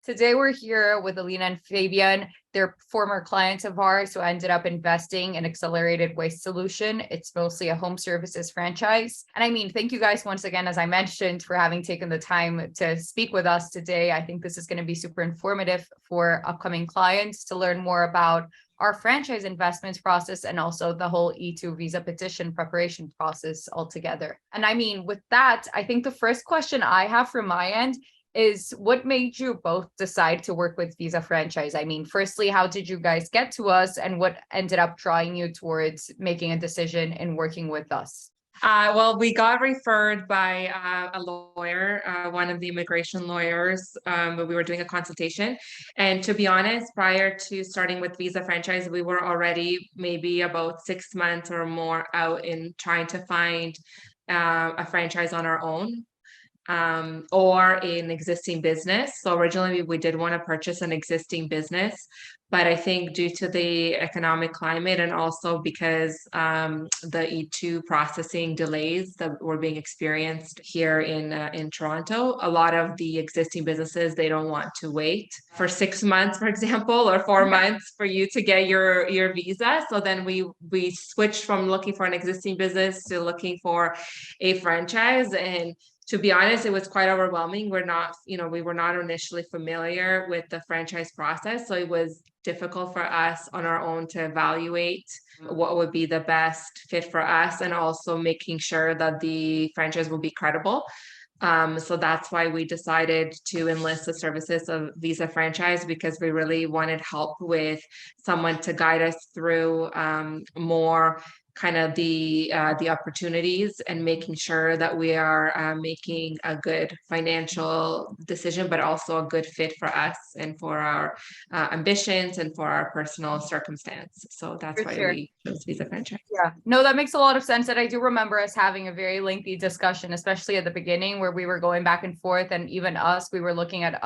Today we're here with Alina and Fabian. They're former clients of ours who ended up investing in Accelerated Waste Solution. It's mostly a home services franchise. And I mean, thank you guys once again, as I mentioned, for having taken the time to speak with us today. I think this is going to be super informative for upcoming clients to learn more about our franchise investments process and also the whole E2 visa petition preparation process altogether. And I mean, with that, I think the first question I have from my end is what made you both decide to work with Visa Franchise? I mean, firstly, how did you guys get to us and what ended up drawing you towards making a decision and working with us? Well, we got referred by a lawyer, one of the immigration lawyers, but we were doing a consultation. And to be honest, prior to starting with Visa Franchise, we were already maybe about 6 months or more out in trying to find a franchise on our own. Or an existing business. So originally we did want to purchase an existing business, but I think due to the economic climate and also because the E2 processing delays that were being experienced here in Toronto, a lot of the existing businesses, they don't want to wait for 6 months, for example, or 4 months for you to get your visa. So then we switched from looking for an existing business to looking for a franchise. And to be honest, it was quite overwhelming. We were not initially familiar with the franchise process. So it was difficult for us on our own to evaluate what would be the best fit for us and also making sure that the franchise will be credible. So that's why we decided to enlist the services of Visa Franchise because we really wanted help with someone to guide us through more kind of the opportunities and making sure that we are making a good financial decision, but also a good fit for us and for our ambitions and for our personal circumstance. So that's why we chose Visa Franchise. Yeah, no, that makes a lot of sense. And I do remember us having a very lengthy discussion, especially at the beginning where we were going back and forth, and even us, we were looking at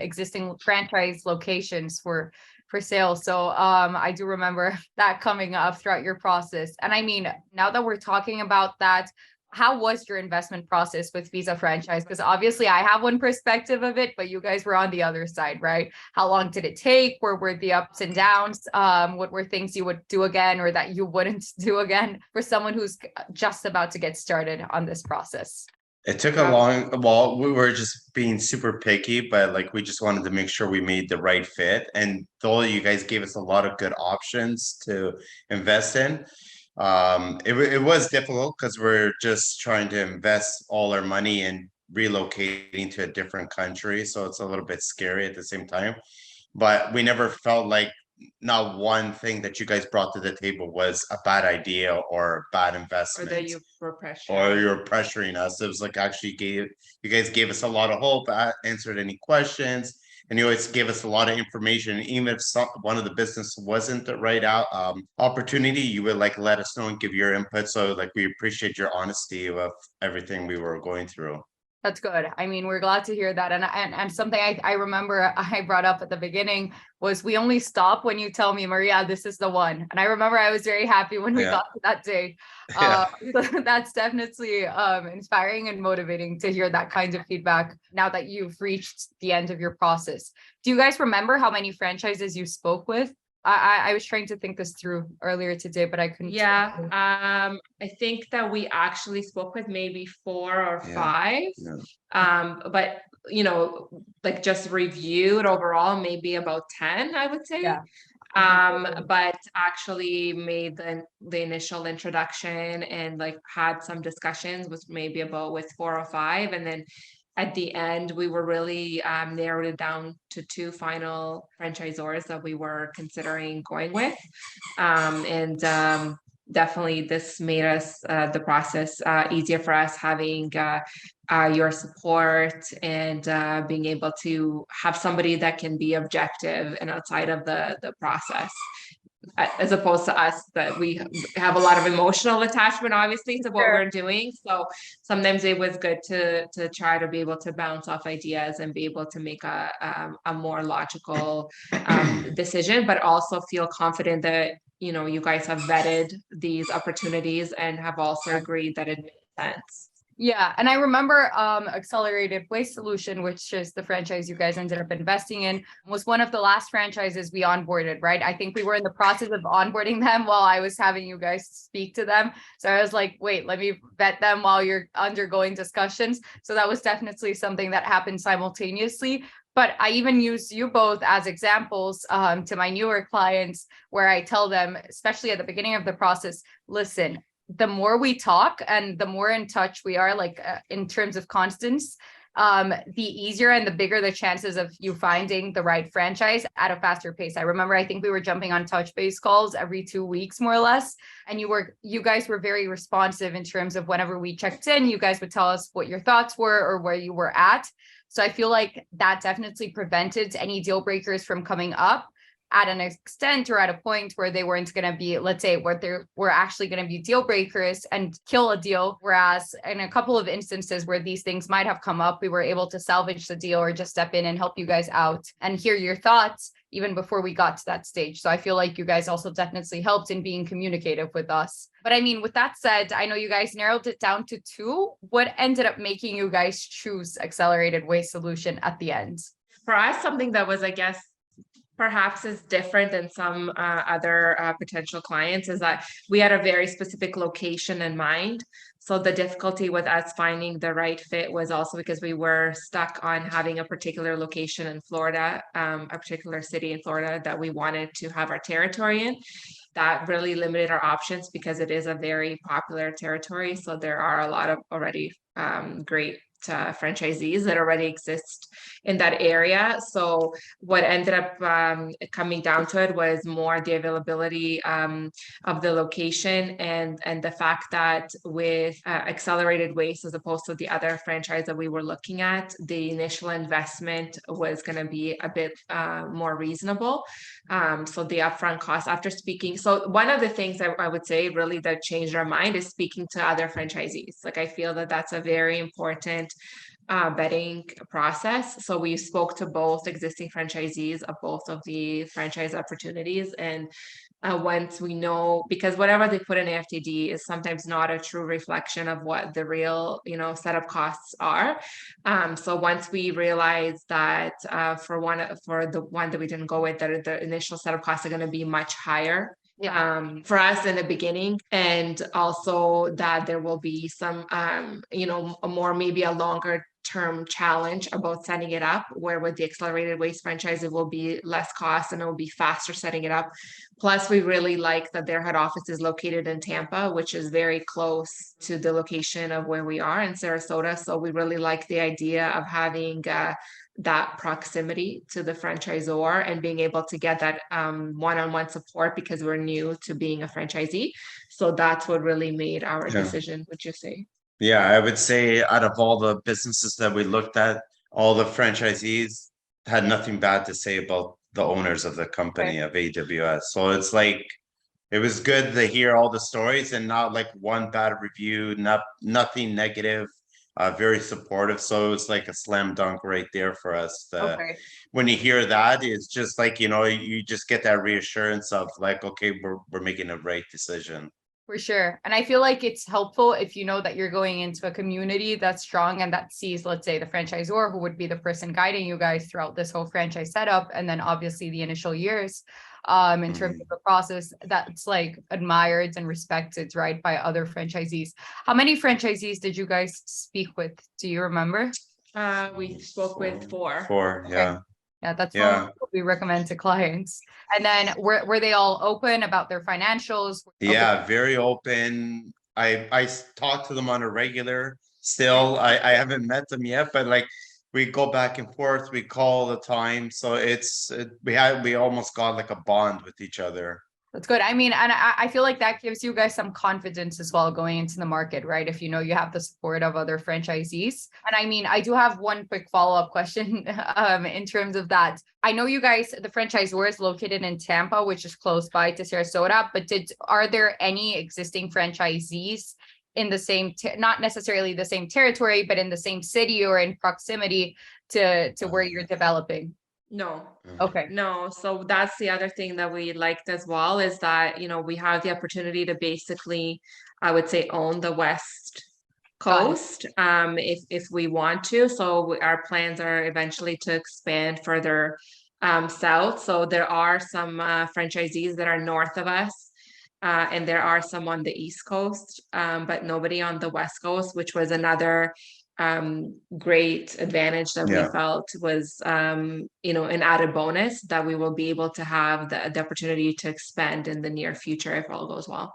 existing franchise locations for sale. So I do remember that coming up throughout your process. And I mean, now that we're talking about that, how was your investment process with Visa Franchise? Because obviously I have one perspective of it, but you guys were on the other side, right? How long did it take? Where were the ups and downs? What were things you would do again or that you wouldn't do again for someone who's just about to get started on this process? It took well, we were just being super picky, but like we just wanted to make sure we made the right fit. And though you guys gave us a lot of good options to invest in, it was difficult because we're just trying to invest all our money in relocating to a different country. So it's a little bit scary at the same time. But we never felt like not one thing that you guys brought to the table was a bad idea or bad investment. Or that you were pressuring. Or you were pressuring us. It was like actually you guys gave us a lot of hope, answered any questions, and you always gave us a lot of information. Even if one of the business wasn't the right opportunity, you would like let us know and give your input. So like we appreciate your honesty of everything we were going through. That's good. I mean, we're glad to hear that. And something I remember I brought up at the beginning was we only stop when you tell me, Maria, this is the one. And I remember I was very happy when we got to that day. So that's definitely inspiring and motivating to hear that kind of feedback now that you've reached the end of your process. Do you guys remember how many franchises you spoke with? I was trying to think this through earlier today, but I couldn't. Yeah, I think that we actually spoke with maybe 4 or 5. But like just reviewed overall, maybe about 10, I would say. Yeah. But actually made the initial introduction and like had some discussions with maybe with 4 or 5, and then at the end, we were really narrowed it down to 2 final franchisors that we were considering going with. Definitely this made us the process easier for us having your support and being able to have somebody that can be objective and outside of the process. As opposed to us that we have a lot of emotional attachment obviously to what we're doing. So sometimes it was good to try to be able to bounce off ideas and be able to make a more logical decision, but also feel confident that you guys have vetted these opportunities and have also agreed that it makes sense. Yeah, and I remember Accelerated Waste Solution, which is the franchise you guys ended up investing in, was one of the last franchises we onboarded, right? I think we were in the process of onboarding them while I was having you guys speak to them. So I was like, wait, let me vet them while you're undergoing discussions. So that was definitely something that happened simultaneously. But I even use you both as examples to my newer clients, where I tell them, especially at the beginning of the process, listen, the more we talk and the more in touch we are, like in terms of constants, the easier and the bigger the chances of you finding the right franchise at a faster pace. I remember, I think we were jumping on touch base calls every 2 weeks, more or less. And you guys were very responsive in terms of whenever we checked in, you guys would tell us what your thoughts were or where you were at. So I feel like that definitely prevented any deal breakers from coming up at an extent or at a point where they weren't going to be, let's say, where they were actually going to be deal breakers and kill a deal. Whereas in a couple of instances where these things might have come up, we were able to salvage the deal or just step in and help you guys out and hear your thoughts even before we got to that stage. So I feel like you guys also definitely helped in being communicative with us. But I mean, with that said, I know you guys narrowed it down to two. What ended up making you guys choose Accelerated Waste Solution at the end? For us, something that was, I guess, perhaps is different than some other potential clients is that we had a very specific location in mind. So the difficulty with us finding the right fit was also because we were stuck on having a particular location in Florida, a particular city in Florida that we wanted to have our territory in. That really limited our options because it is a very popular territory. So there are a lot of already great franchisees that already exist in that area. So what ended up coming down to it was more the availability of the location and the fact that with Accelerated Waste, as opposed to the other franchise that we were looking at, the initial investment was going to be a bit more reasonable. So the upfront cost after speaking. So one of the things I would say really that changed our mind is speaking to other franchisees. Like I feel that that's a very important vetting process. So we spoke to both existing franchisees of both of the franchise opportunities. And once we know, because whatever they put in AFTD is sometimes not a true reflection of what the real, setup costs are. So once we realized that for the one that we didn't go with, that the initial setup costs are going to be much higher. Yeah. For us in the beginning, and also that there will be some, maybe a longer term challenge about setting it up, where with the Accelerated Waste franchise, it will be less cost and it will be faster setting it up. Plus, we really like that their head office is located in Tampa, which is very close to the location of where we are in Sarasota. So we really like the idea of having that proximity to the franchisor and being able to get that one-on-one support because we're new to being a franchisee. So that's what really made our decision, would you say? Yeah, I would say out of all the businesses that we looked at, all the franchisees had nothing bad to say about the owners of the company of AWS. So it's like it was good to hear all the stories and not like one bad review, nothing negative, very supportive. So it was like a slam dunk right there for us. When you hear that, it's just like, you just get that reassurance of like, okay, we're making a right decision. For sure. And I feel like it's helpful if you know that you're going into a community that's strong and that sees, let's say, the franchisor, who would be the person guiding you guys throughout this whole franchise setup. And then obviously the initial years in terms of the process, that's like admired and respected, right, by other franchisees. How many franchisees did you guys speak with? Do you remember? We spoke with four. Four, yeah. Yeah, that's what we recommend to clients. And then were they all open about their financials? Yeah, very open. I talk to them on a regular. Still, I haven't met them yet, but like we go back and forth, we call all the time. So we almost got like a bond with each other. That's good. I mean, and I feel like that gives you guys some confidence as well going into the market, right? If you know you have the support of other franchisees. And I mean, I do have one quick follow-up question in terms of that. I know you guys, the franchisor is located in Tampa, which is close by to Sarasota, but are there any existing franchisees in the same, not necessarily the same territory, but in the same city or in proximity to where you're developing? No. Okay. No. So that's the other thing that we liked as well, is that, we have the opportunity to basically, I would say, own the West coast, if we want to. So our plans are eventually to expand further south. So there are some franchisees that are north of us. And there are some on the East Coast, but nobody on the West Coast, which was another great advantage that we Yeah. felt was, an added bonus that we will be able to have the opportunity to expand in the near future if all goes well.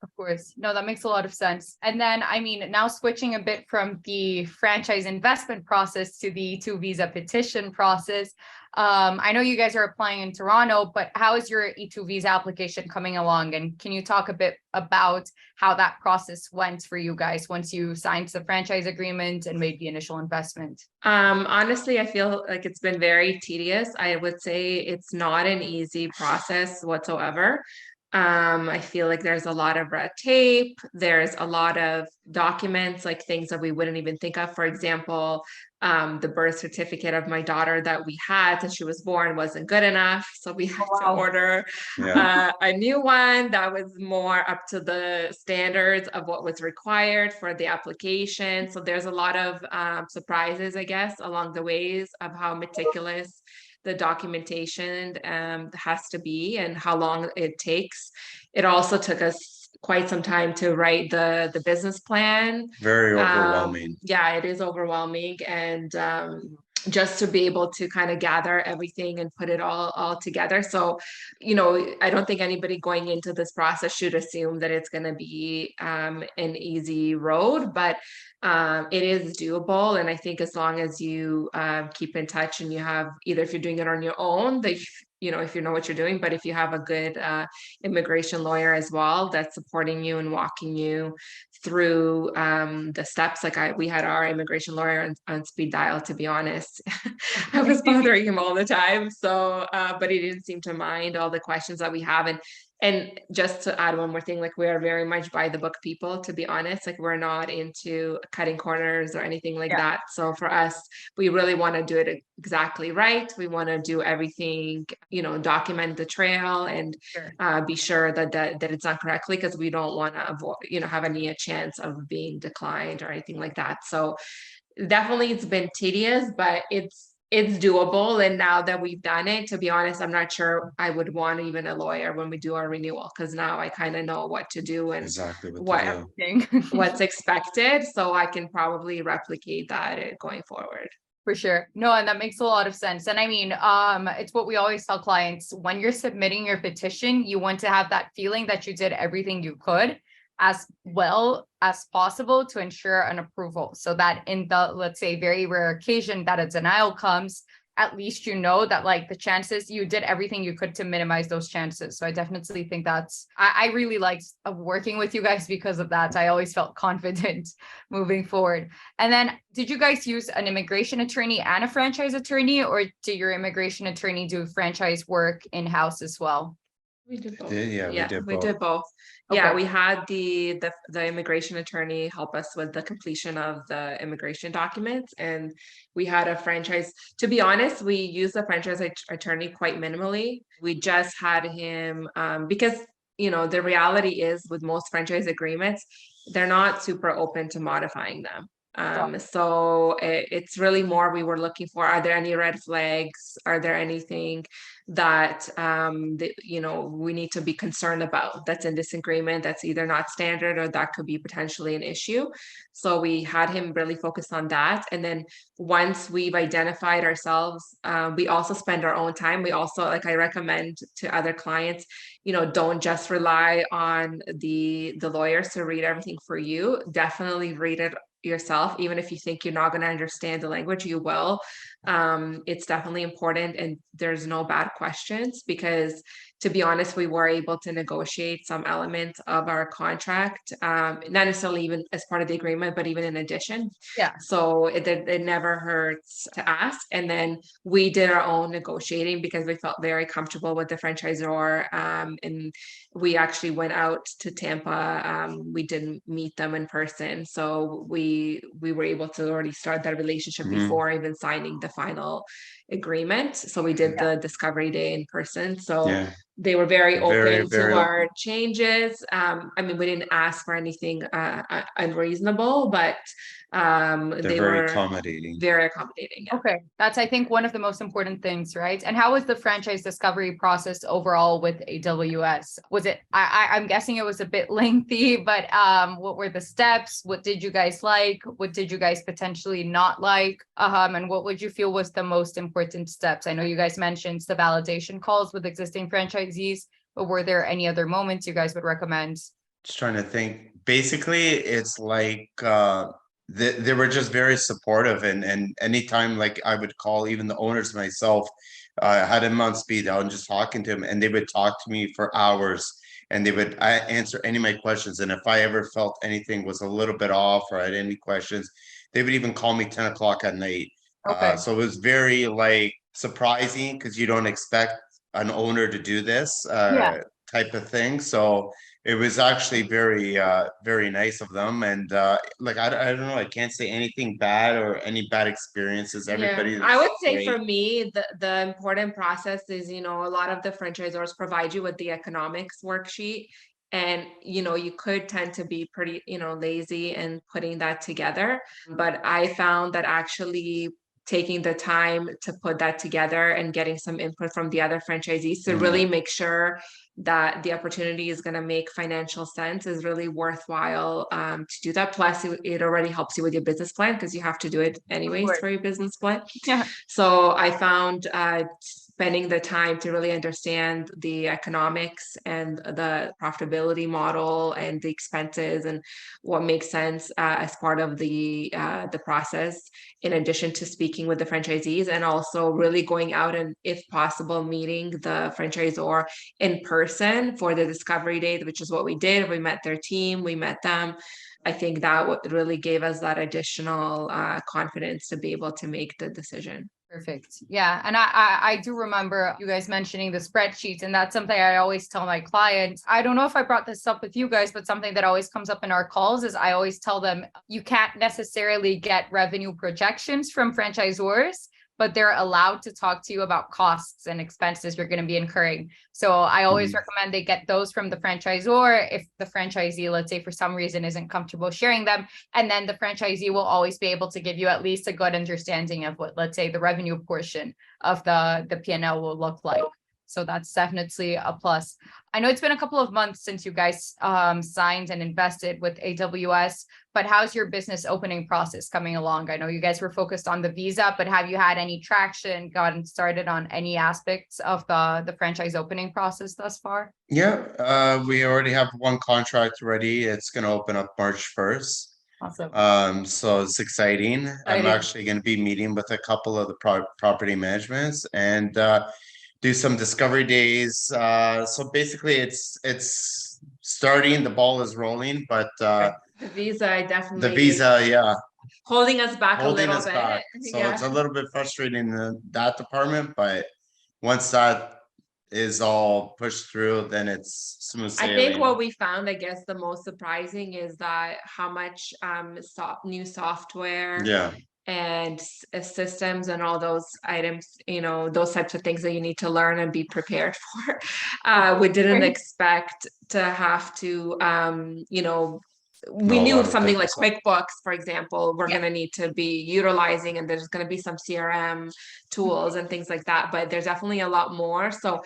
Of course. No, that makes a lot of sense. And then, I mean, now switching a bit from the franchise investment process to the E2 visa petition process. I know you guys are applying in Toronto, but how is your E2 visa application coming along? And can you talk a bit about how that process went for you guys once you signed the franchise agreement and made the initial investment? Honestly, I feel like it's been very tedious. I would say it's not an easy process whatsoever. I feel like there's a lot of red tape. There's a lot of documents, like things that we wouldn't even think of. For example, the birth certificate of my daughter that we had since she was born wasn't good enough. So we had to order a new one that was more up to the standards of what was required for the application. So there's a lot of surprises, I guess, along the ways of how meticulous the documentation has to be and how long it takes. It also took us quite some time to write the business plan. Very overwhelming. Yeah, it is overwhelming. And just to be able to kind of gather everything and put it all together. So, I don't think anybody going into this process should assume that it's going to be an easy road, but it is doable. And I think as long as you keep in touch and you have, either if you're doing it on your own, that if you know what you're doing, but if you have a good immigration lawyer as well that's supporting you and walking you through the steps. Like we had our immigration lawyer on speed dial, to be honest. I was bothering him all the time. So, but he didn't seem to mind all the questions that we have. And just to add one more thing, like we are very much by the book people, to be honest. Like we're not into cutting corners or anything like that. So for us, we really want to do it exactly right. We want to do everything, document the trail and be sure that it's done correctly, because we don't want to avoid, have any chance of being declined or anything like that. So definitely it's been tedious, but it's doable. And now that we've done it, to be honest, I'm not sure I would want even a lawyer when we do our renewal, because now I kind of know what to do and exactly what's expected. So I can probably replicate that going forward. For sure. No, and that makes a lot of sense. And I mean, it's what we always tell clients: when you're submitting your petition, you want to have that feeling that you did everything you could as well as possible to ensure an approval, so that in the, let's say, very rare occasion that a denial comes, at least you know that like the chances, you did everything you could to minimize those chances. So I definitely think I really liked working with you guys because of that. I always felt confident moving forward. And then, did you guys use an immigration attorney and a franchise attorney, or did your immigration attorney do franchise work in-house as well? We did both. We did both. Okay. Okay. Yeah, we had the immigration attorney help us with the completion of the immigration documents, and we had a franchise. To be honest, we used the franchise attorney quite minimally. We just had him because the reality is with most franchise agreements, they're not super open to modifying them. So it's really more, we were looking for, are there any red flags? Are there anything that we need to be concerned about that's in this agreement that's either not standard or that could be potentially an issue? So we had him really focus on that. And then once we've identified ourselves, we also spend our own time. We also, like I recommend to other clients, don't just rely on the lawyers to read everything for you. Definitely read it yourself. Even if you think you're not going to understand the language, you will. It's definitely important, and there's no bad questions, because to be honest, we were able to negotiate some elements of our contract, not necessarily even as part of the agreement, but even in addition. Yeah. So it never hurts to ask. And then we did our own negotiating because we felt very comfortable with the franchisor, and we actually went out to Tampa. We didn't meet them in person, so we were able to already start that relationship before even signing the final agreement. So we did the discovery day in person. So they were very Very, open very to our open. changes. I mean, we didn't ask for anything unreasonable, but They're they very were accommodating. very accommodating. Yeah. Okay, that's I think one of the most important things, right? And how was the franchise discovery process overall with AWS? Was it I'm guessing it was a bit lengthy, but what were the steps? What did you guys like? What did you guys potentially not like? And what would you feel was the most important steps? I know you guys mentioned the validation calls with existing franchisees, but were there any other moments you guys would recommend? Just trying to think. Basically, it's like they were just very supportive, and anytime like I would call even the owners myself, I had him on speed dial and just talking to him, and they would talk to me for hours, and they would answer any of my questions. And if I ever felt anything was a little bit off or I had any questions, they would even call me 10 o'clock at night. Okay. So it was very like surprising because you don't expect an owner to do this Yeah. type of thing. So it was actually very nice of them. And like I don't know, I can't say anything bad or any bad experiences. Everybody Yeah, I is would say great. for me, the important process is, a lot of the franchisors provide you with the economics worksheet. And, you could tend to be pretty, lazy in putting that together. But I found that actually taking the time to put that together and getting some input from the other franchisees to really make sure that the opportunity is going to make financial sense is really worthwhile to do that. Plus, it already helps you with your business plan because you have to do it anyways for your business plan. Yeah. So I found spending the time to really understand the economics and the profitability model and the expenses and what makes sense as part of the process, in addition to speaking with the franchisees, and also really going out and, if possible, meeting the franchisor in person for the discovery day, which is what we did. We met their team, we met them. I think that what really gave us that additional confidence to be able to make the decision. Perfect. Yeah. And I do remember you guys mentioning the spreadsheets, and that's something I always tell my clients. I don't know if I brought this up with you guys, but something that always comes up in our calls is I always tell them you can't necessarily get revenue projections from franchisors, but they're allowed to talk to you about costs and expenses you're going to be incurring. So I always recommend they get those from the franchisor if the franchisee, let's say for some reason, isn't comfortable sharing them. And then the franchisee will always be able to give you at least a good understanding of what, let's say, the revenue portion of the P&L will look like. So that's definitely a plus. I know it's been a couple of months since you guys signed and invested with AWS, but how's your business opening process coming along? I know you guys were focused on the visa, but have you had any traction, gotten started on any aspects of the franchise opening process thus far? Yeah, we already have one contract ready. It's going to open up March 1st. Awesome. So it's exciting. I'm actually going to be meeting with a couple of the property managements and do some discovery days. So basically it's starting, the ball is rolling, but The visa the definitely visa, yeah, holding us back a holding little us bit. back. So Yeah. it's a little bit frustrating in that department, but once that is all pushed through, then it's smooth I think sailing. what we found, I guess, the most surprising is that how much new software Yeah. and systems and all those items, those types of things that you need to learn and be prepared for. We didn't expect to have to, we A knew lot of something like technical QuickBooks, for example, we're going to need to be utilizing, and there's going to be some CRM tools and things like that, but there's definitely a lot more. So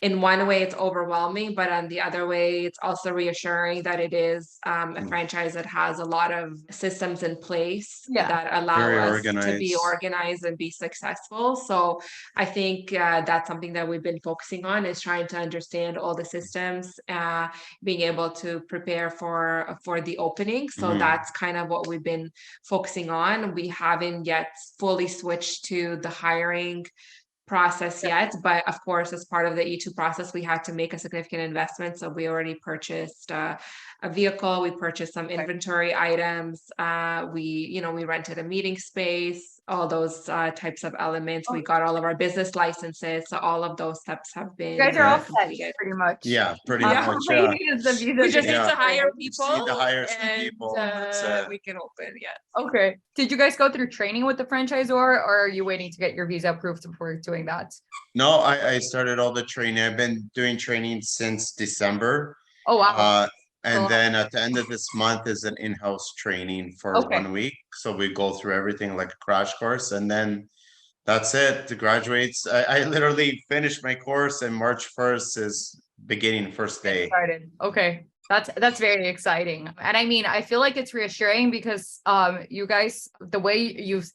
in one way it's overwhelming, but on the other way it's also reassuring that it is a franchise that has a lot of systems in place that allow Very us to be organized. organized and be successful. So I think that's something that we've been focusing on, is trying to understand all the systems, being able to prepare for the opening. So that's kind of what we've been focusing on. We haven't yet fully switched to the hiring process yet, but of course, as part of the E2 process, we had to make a significant investment. So we already purchased a vehicle, we purchased some inventory items, we rented a meeting space, all those types of elements. We got all of our business licenses. So all of those steps have You been guys are all set, completed. pretty much. Yeah, pretty Yeah. much. All you Yeah. need is the visa. We just need Yeah. to hire We just people need to hire some and people. That's it. we can open, yes. Okay. Did you guys go through training with the franchisor, or are you waiting to get your visa approved before doing that? No, I started all the training. I've been doing training since December. Oh, wow. And Cool. then at the end of this month is an in-house training for Okay. 1 week. So we go through everything like a crash course, and then that's it. The graduates. I literally finished my course, and March 1st is beginning first day. Started. Okay. That's very exciting. And I mean, I feel like it's reassuring because you guys, the way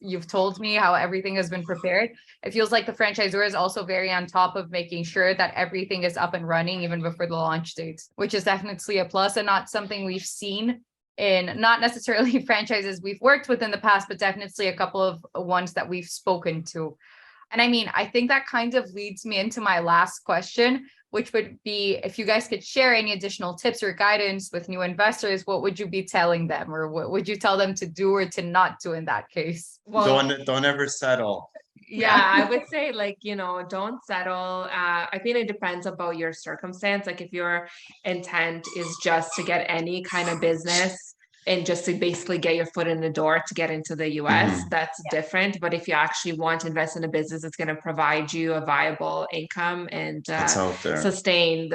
you've told me how everything has been prepared, it feels like the franchisor is also very on top of making sure that everything is up and running even before the launch date, which is definitely a plus and not something we've seen in not necessarily franchises we've worked with in the past, but definitely a couple of ones that we've spoken to. And I mean, I think that kind of leads me into my last question, which would be if you guys could share any additional tips or guidance with new investors, what would you be telling them, or what would you tell them to do or to not do in that case? Well, Don't ever settle. yeah, I would say don't settle. I think it depends about your circumstance. Like if your intent is just to get any kind of business and just to basically get your foot in the door to get into the US, that's different. But if you actually want to invest in a business that's going to provide you a viable income and It's out there. sustain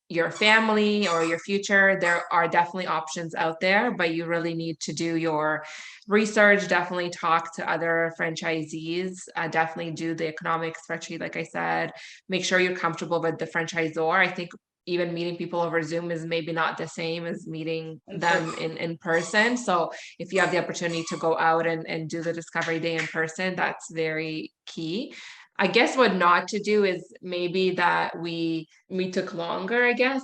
your family or your future, there are definitely options out there, but you really need to do your research, definitely talk to other franchisees, definitely do the economic spreadsheet, like I said, make sure you're comfortable with the franchisor. I think even meeting people over Zoom is maybe not the same as meeting them in person. So if you have the opportunity to go out and do the discovery day in person, that's very key. I guess what not to do is maybe that we took longer, I guess.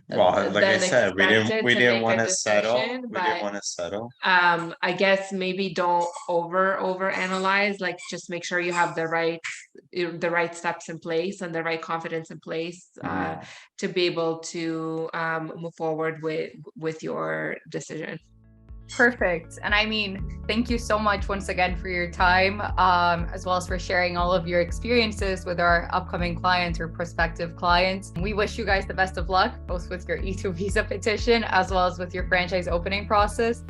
Well, like I than said, we expected didn't to make a want to settle. decision, We but didn't want to settle. I guess maybe don't over analyze, like just make sure you have the right steps in place and the right confidence in place to be able to move forward with your decision. Perfect. And I mean, thank you so much once again for your time, as well as for sharing all of your experiences with our upcoming clients or prospective clients. We wish you guys the best of luck, both with your E2 visa petition, as well as with your franchise opening process.